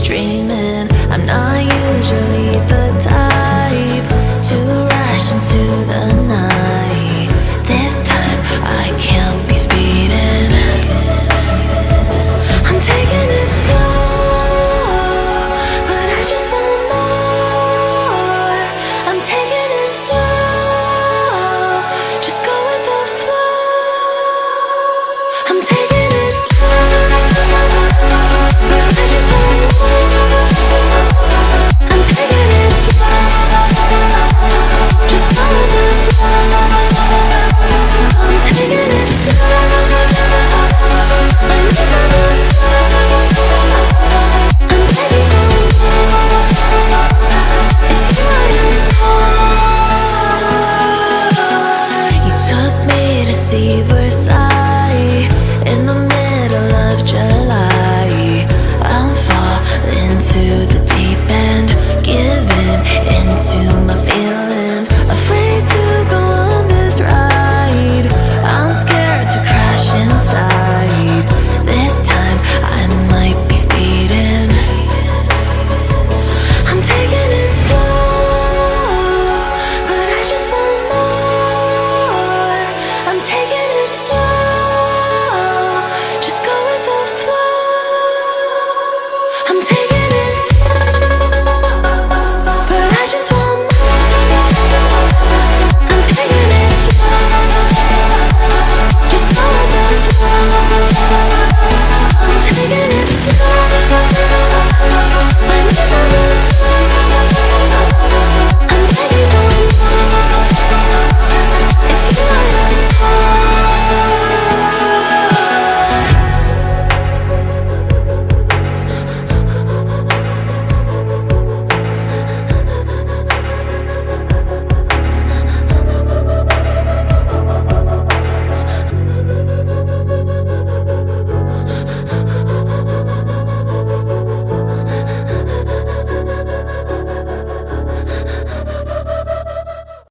dreaming. I'm not usually the type to rush into the night. This time I can't be speeding. I'm taking it slow, but I just want more. I'm taking it slow, just go with the flow. I'm taking it slow, but I just want more. I'm taking it slow, just go with the flow. I'm taking it slow, my knees on the floor. I'm begging for more. It's you I adore. You took me to see Versailles in the middle of July. I'll fall into the